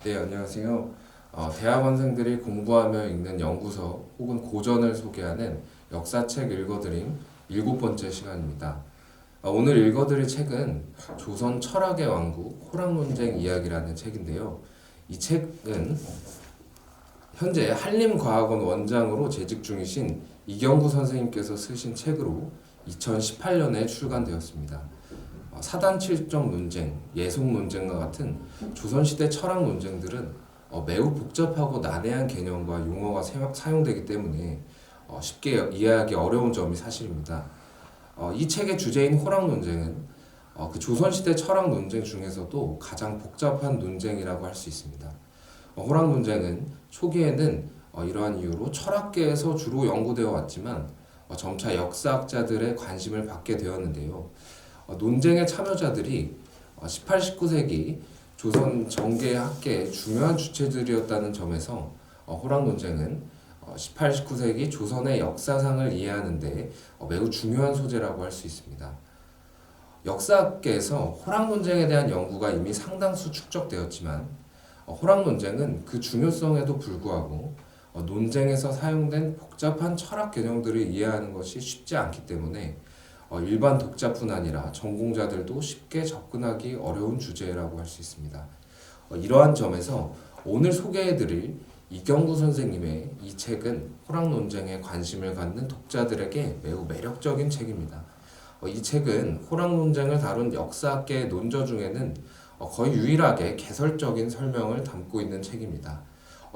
네, 안녕하세요. 대학원생들이 공부하며 읽는 연구서 혹은 고전을 소개하는 역사책 읽어드림 7번째 시간입니다. 오늘 읽어드릴 책은 조선 철학의 왕국 호랑논쟁 이야기라는 책인데요. 이 책은 현재 한림과학원 원장으로 재직 중이신 이경구 선생님께서 쓰신 책으로 2018년에 출간되었습니다. 사단칠정 논쟁, 예속 논쟁과 같은 조선시대 철학 논쟁들은 매우 복잡하고 난해한 개념과 용어가 사용되기 때문에 쉽게 이해하기 어려운 점이 사실입니다. 이 책의 주제인 호랑 논쟁은 그 조선시대 철학 논쟁 중에서도 가장 복잡한 논쟁이라고 할 수 있습니다. 호랑 논쟁은 초기에는 이러한 이유로 철학계에서 주로 연구되어 왔지만 점차 역사학자들의 관심을 받게 되었는데요. 논쟁의 참여자들이 18, 19세기 조선 정계학계의 중요한 주체들이었다는 점에서 호랑 논쟁은 18, 19세기 조선의 역사상을 이해하는 데 매우 중요한 소재라고 할 수 있습니다. 역사학계에서 호랑 논쟁에 대한 연구가 이미 상당수 축적되었지만 호랑 논쟁은 그 중요성에도 불구하고 논쟁에서 사용된 복잡한 철학 개념들을 이해하는 것이 쉽지 않기 때문에 일반 독자뿐 아니라 전공자들도 쉽게 접근하기 어려운 주제라고 할 수 있습니다. 이러한 점에서 오늘 소개해드릴 이경구 선생님의 이 책은 호랑 논쟁에 관심을 갖는 독자들에게 매우 매력적인 책입니다. 이 책은 호랑 논쟁을 다룬 역사학계의 논저 중에는 거의 유일하게 개설적인 설명을 담고 있는 책입니다.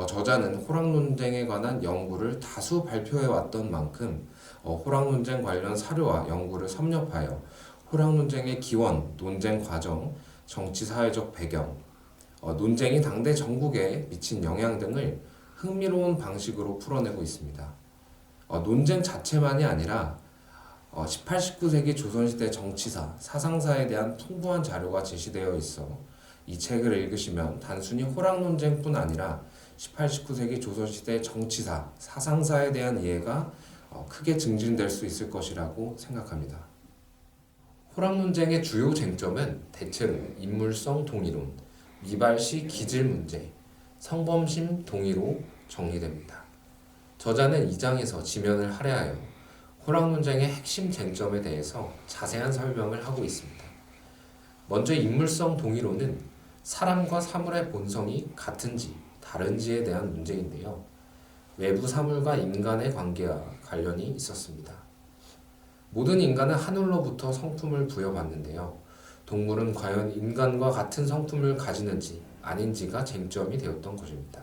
저자는 호랑 논쟁에 관한 연구를 다수 발표해 왔던 만큼 호랑 논쟁 관련 사료와 연구를 섭렵하여 호랑 논쟁의 기원, 논쟁 과정, 정치 사회적 배경, 논쟁이 당대 전국에 미친 영향 등을 흥미로운 방식으로 풀어내고 있습니다. 논쟁 자체만이 아니라 18, 19세기 조선시대 정치사, 사상사에 대한 풍부한 자료가 제시되어 있어 이 책을 읽으시면 단순히 호랑 논쟁뿐 아니라 18, 19세기 조선시대 정치사, 사상사에 대한 이해가 크게 증진될 수 있을 것이라고 생각합니다. 호랑 논쟁의 주요 쟁점은 대체로 인물성 동의론, 미발시 기질 문제, 성범심 동의로 정리됩니다. 저자는 이 장에서 지면을 할애하여 호랑 논쟁의 핵심 쟁점에 대해서 자세한 설명을 하고 있습니다. 먼저 인물성 동의론은 사람과 사물의 본성이 같은지 다른지에 대한 문제인데요. 외부 사물과 인간의 관계와 관련이 있었습니다. 모든 인간은 하늘로부터 성품을 부여받는데요. 동물은 과연 인간과 같은 성품을 가지는지 아닌지가 쟁점이 되었던 것입니다.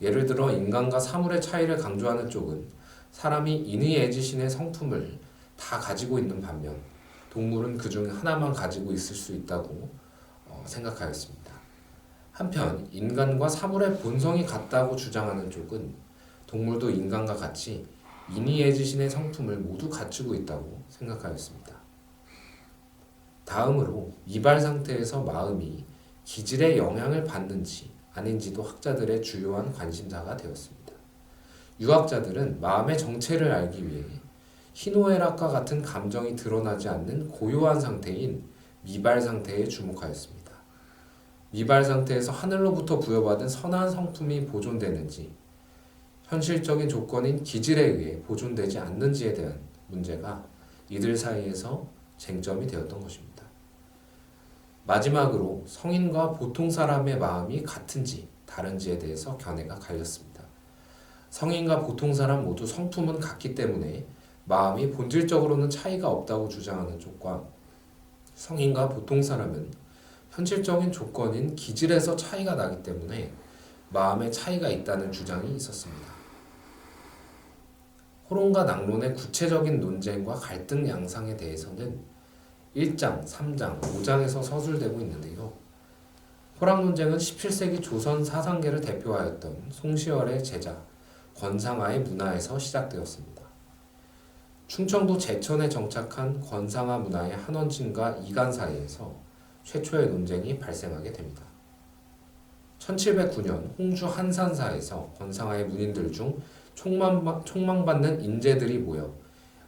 예를 들어 인간과 사물의 차이를 강조하는 쪽은 사람이 인의애지신의 성품을 다 가지고 있는 반면 동물은 그중 하나만 가지고 있을 수 있다고 생각하였습니다. 한편 인간과 사물의 본성이 같다고 주장하는 쪽은 동물도 인간과 같이 인의애지신의 성품을 모두 갖추고 있다고 생각하였습니다. 다음으로 미발 상태에서 마음이 기질의 영향을 받는지 아닌지도 학자들의 주요한 관심사가 되었습니다. 유학자들은 마음의 정체를 알기 위해 희노애락과 같은 감정이 드러나지 않는 고요한 상태인 미발 상태에 주목하였습니다. 미발 상태에서 하늘로부터 부여받은 선한 성품이 보존되는지 현실적인 조건인 기질에 의해 보존되지 않는지에 대한 문제가 이들 사이에서 쟁점이 되었던 것입니다. 마지막으로 성인과 보통 사람의 마음이 같은지 다른지에 대해서 견해가 갈렸습니다. 성인과 보통 사람 모두 성품은 같기 때문에 마음이 본질적으로는 차이가 없다고 주장하는 쪽과 성인과 보통 사람은 현실적인 조건인 기질에서 차이가 나기 때문에 마음에 차이가 있다는 주장이 있었습니다. 호론과 낙론의 구체적인 논쟁과 갈등 양상에 대해서는 1장, 3장, 5장에서 서술되고 있는데요. 호랑 논쟁은 17세기 조선 사상계를 대표하였던 송시열의 제자 권상아의 문화에서 시작되었습니다. 충청도 제천에 정착한 권상아 문화의 한원진과 이간 사이에서 최초의 논쟁이 발생하게 됩니다. 1709년 홍주 한산사에서 권상아의 문인들 중 총망받는 인재들이 모여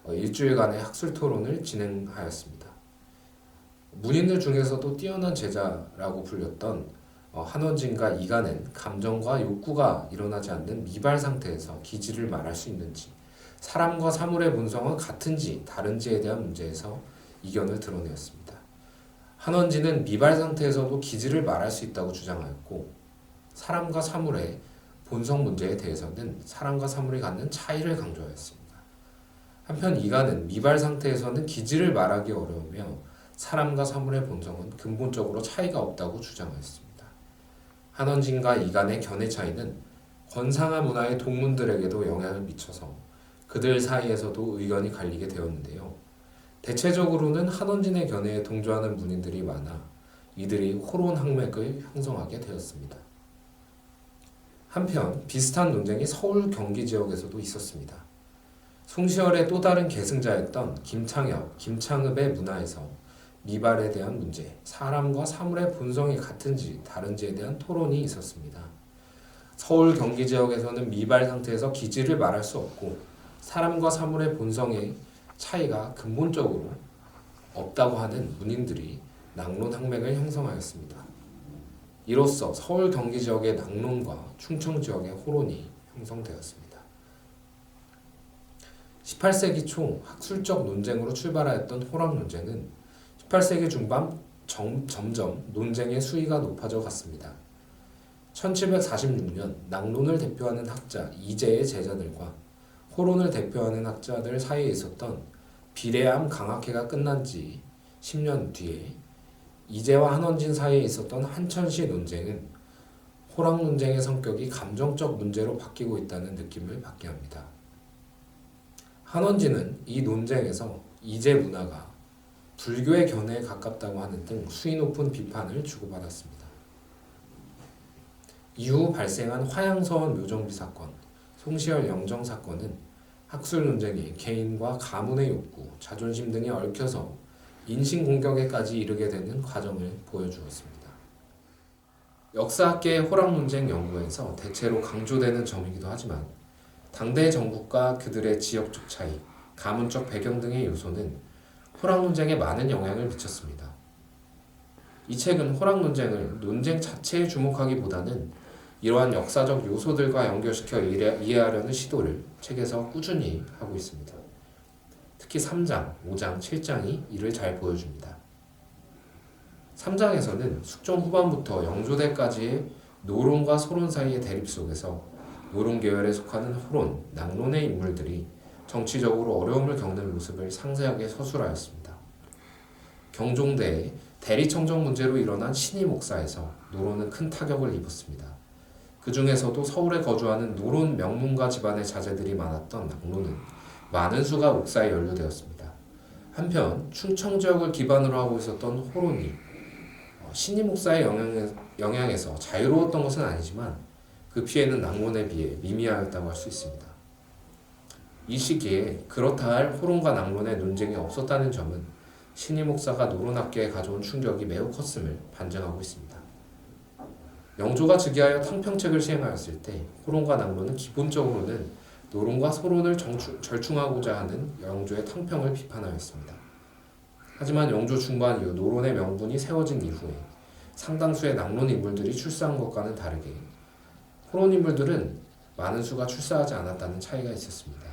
일주일간의 학술 토론을 진행하였습니다. 문인들 중에서도 뛰어난 제자라고 불렸던 한원진과 이간은 감정과 욕구가 일어나지 않는 미발 상태에서 기지를 말할 수 있는지, 사람과 사물의 본성은 같은지 다른지에 대한 문제에서 이견을 드러내었습니다. 한원진은 미발 상태에서도 기지를 말할 수 있다고 주장하였고, 사람과 사물의 본성 문제에 대해서는 사람과 사물이 갖는 차이를 강조하였습니다. 한편 이간은 미발 상태에서는 기지를 말하기 어려우며 사람과 사물의 본성은 근본적으로 차이가 없다고 주장하였습니다. 한원진과 이간의 견해 차이는 건상한 문화의 동문들에게도 영향을 미쳐서 그들 사이에서도 의견이 갈리게 되었는데요. 대체적으로는 한원진의 견해에 동조하는 문인들이 많아 이들이 호론 학맥을 형성하게 되었습니다. 한편 비슷한 논쟁이 서울 경기 지역에서도 있었습니다. 송시열의 또 다른 계승자였던 김창엽, 김창읍의 문화에서 미발에 대한 문제, 사람과 사물의 본성이 같은지 다른지에 대한 토론이 있었습니다. 서울 경기 지역에서는 미발 상태에서 기지를 말할 수 없고 사람과 사물의 본성의 차이가 근본적으로 없다고 하는 문인들이 낙론 학맥을 형성하였습니다. 이로써 서울 경기 지역의 낙론과 충청 지역의 호론이 형성되었습니다. 18세기 초 학술적 논쟁으로 출발하였던 호락 논쟁은 18세기 중반 점점 논쟁의 수위가 높아져 갔습니다. 1746년 낙론을 대표하는 학자 이재의 제자들과 호론을 대표하는 학자들 사이에 있었던 비례암 강학회가 끝난 지 10년 뒤에 이재와 한원진 사이에 있었던 한천시 논쟁은 호락 논쟁의 성격이 감정적 문제로 바뀌고 있다는 느낌을 받게 합니다. 한원진은 이 논쟁에서 이재 문화가 불교의 견해에 가깝다고 하는 등 수위 높은 비판을 주고받았습니다. 이후 발생한 화양서원 묘정비 사건, 송시열 영정 사건은 학술 논쟁이 개인과 가문의 욕구, 자존심 등에 얽혀서 인신공격에까지 이르게 되는 과정을 보여주었습니다. 역사학계의 호락 논쟁 연구에서 대체로 강조되는 점이기도 하지만 당대 정국과 그들의 지역적 차이, 가문적 배경 등의 요소는 호락 논쟁에 많은 영향을 미쳤습니다. 이 책은 호락 논쟁을 논쟁 자체에 주목하기보다는 이러한 역사적 요소들과 연결시켜 이해하려는 시도를 책에서 꾸준히 하고 있습니다. 특히 3장, 5장, 7장이 이를 잘 보여줍니다. 3장에서는 숙종 후반부터 영조대까지의 노론과 소론 사이의 대립 속에서 노론 계열에 속하는 호론, 낙론의 인물들이 정치적으로 어려움을 겪는 모습을 상세하게 서술하였습니다. 경종대의 대리청정 문제로 일어난 신이 목사에서 노론은 큰 타격을 입었습니다. 그 중에서도 서울에 거주하는 노론 명문가 집안의 자제들이 많았던 낙론은 많은 수가 목사에 연루되었습니다. 한편 충청 지역을 기반으로 하고 있었던 호론이 신이 목사의 영향에서 자유로웠던 것은 아니지만 그 피해는 낙론에 비해 미미하였다고 할 수 있습니다. 이 시기에 그렇다 할 호론과 낙론의 논쟁이 없었다는 점은 신이 목사가 노론학계에 가져온 충격이 매우 컸음을 반증하고 있습니다. 영조가 즉위하여 탕평책을 시행하였을 때 호론과 낙론은 기본적으로는 노론과 소론을 절충하고자 하는 영조의 탕평을 비판하였습니다. 하지만 영조 중반 이후 노론의 명분이 세워진 이후에 상당수의 낙론 인물들이 출사한 것과는 다르게 호론 인물들은 많은 수가 출사하지 않았다는 차이가 있었습니다.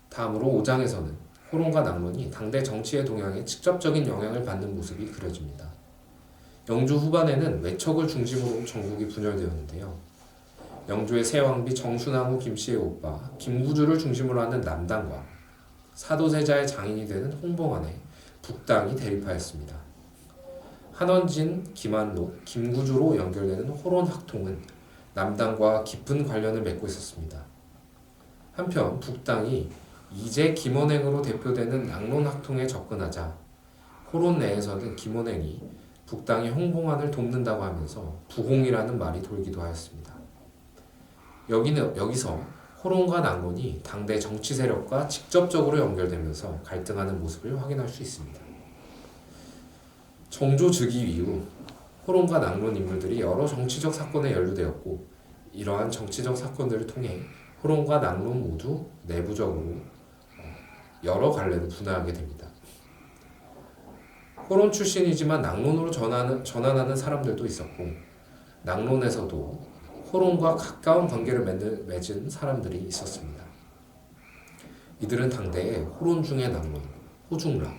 다음으로 5장에서는 호론과 낙론이 당대 정치의 동향에 직접적인 영향을 받는 모습이 그려집니다. 영조 후반에는 외척을 중심으로 전국이 분열되었는데요. 영조의 새왕비 정순왕후 김씨의 오빠 김구주를 중심으로 하는 남당과 사도세자의 장인이 되는 홍봉안의 북당이 대립하였습니다. 한원진, 김한록, 김구주로 연결되는 호론 학통은 남당과 깊은 관련을 맺고 있었습니다. 한편 북당이 이제 김원행으로 대표되는 낙론 학통에 접근하자 호론 내에서는 김원행이 북당이 홍봉안을 돕는다고 하면서 부공이라는 말이 돌기도 하였습니다. 여기서 호론과 낙론이 당대 정치 세력과 직접적으로 연결되면서 갈등하는 모습을 확인할 수 있습니다. 정조 즉위 이후 호론과 낙론 인물들이 여러 정치적 사건에 연루되었고 이러한 정치적 사건들을 통해 호론과 낙론 모두 내부적으로 여러 갈래로 분화하게 됩니다. 호론 출신이지만 낙론으로 전환하는 사람들도 있었고 낙론에서도 호론과 가까운 관계를 맺은 사람들이 있었습니다. 이들은 당대에 호론 중의 낙론, 호중락,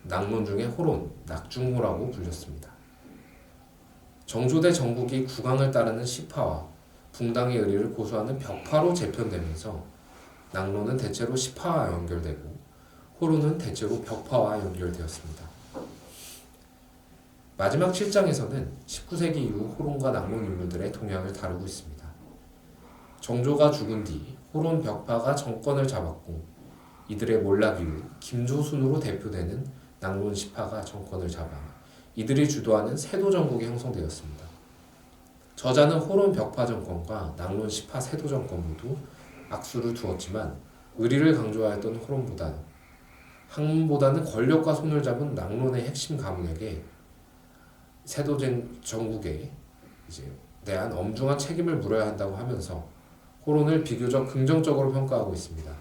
낙론 중의 호론, 낙중호라고 불렸습니다. 정조대 정국이 국왕을 따르는 시파와 붕당의 의리를 고수하는 벽파로 재편되면서 낙론은 대체로 시파와 연결되고 호론은 대체로 벽파와 연결되었습니다. 마지막 7장에서는 19세기 이후 호론과 낙론 인물들의 동향을 다루고 있습니다. 정조가 죽은 뒤 호론 벽파가 정권을 잡았고 이들의 몰락 이후 김조순으로 대표되는 낙론 시파가 정권을 잡아 이들이 주도하는 세도 정국이 형성되었습니다. 저자는 호론 벽파 정권과 낙론 시파 세도 정권 모두 악수를 두었지만 의리를 강조하였던 호론보다는 학문보다는 권력과 손을 잡은 낙론의 핵심 가문에게 세도 정국에 대한 엄중한 책임을 물어야 한다고 하면서 호론을 비교적 긍정적으로 평가하고 있습니다.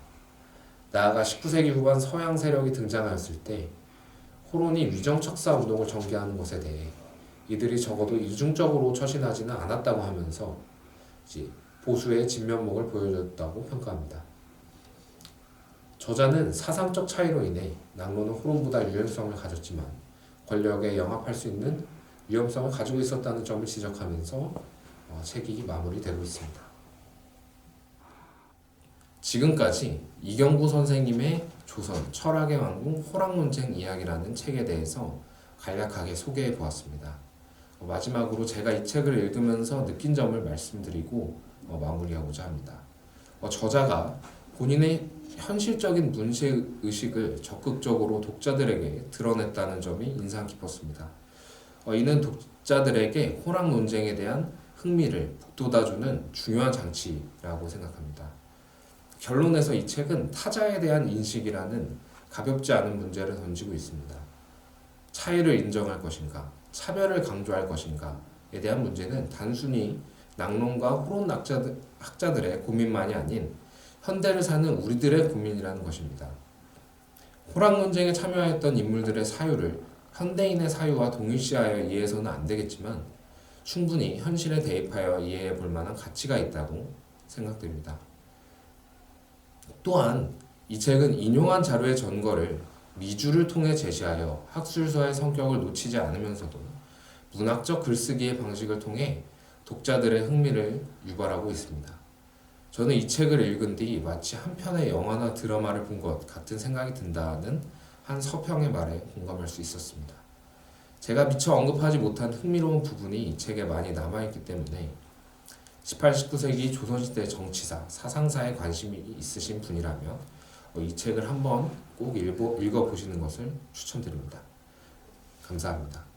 나아가 19세기 후반 서양 세력이 등장하였을 때 호론이 위정척사 운동을 전개하는 것에 대해 이들이 적어도 이중적으로 처신하지는 않았다고 하면서 보수의 진면목을 보여줬다고 평가합니다. 저자는 사상적 차이로 인해 낙론은 호론보다 유연성을 가졌지만 권력에 영합할 수 있는 위험성을 가지고 있었다는 점을 지적하면서 책이 마무리되고 있습니다. 지금까지 이경구 선생님의 조선 철학의 왕궁 호랑논쟁 이야기라는 책에 대해서 간략하게 소개해 보았습니다. 마지막으로 제가 이 책을 읽으면서 느낀 점을 말씀드리고 마무리하고자 합니다. 저자가 본인의 현실적인 문제의식을 적극적으로 독자들에게 드러냈다는 점이 인상 깊었습니다. 이는 독자들에게 호랑 논쟁에 대한 흥미를 북돋아주는 중요한 장치라고 생각합니다. 결론에서 이 책은 타자에 대한 인식이라는 가볍지 않은 문제를 던지고 있습니다. 차이를 인정할 것인가, 차별을 강조할 것인가에 대한 문제는 단순히 낙론과 호론 학자들의 고민만이 아닌 현대를 사는 우리들의 고민이라는 것입니다. 호랑 논쟁에 참여했던 인물들의 사유를 현대인의 사유와 동일시하여 이해해서는 안 되겠지만 충분히 현실에 대입하여 이해해 볼 만한 가치가 있다고 생각됩니다. 또한 이 책은 인용한 자료의 전거를 미주를 통해 제시하여 학술서의 성격을 놓치지 않으면서도 문학적 글쓰기의 방식을 통해 독자들의 흥미를 유발하고 있습니다. 저는 이 책을 읽은 뒤 마치 한 편의 영화나 드라마를 본 것 같은 생각이 든다는 한 서평의 말에 공감할 수 있었습니다. 제가 미처 언급하지 못한 흥미로운 부분이 이 책에 많이 남아있기 때문에 18, 19세기 조선시대 정치사, 사상사에 관심이 있으신 분이라면 이 책을 한번 꼭 읽어보시는 것을 추천드립니다. 감사합니다.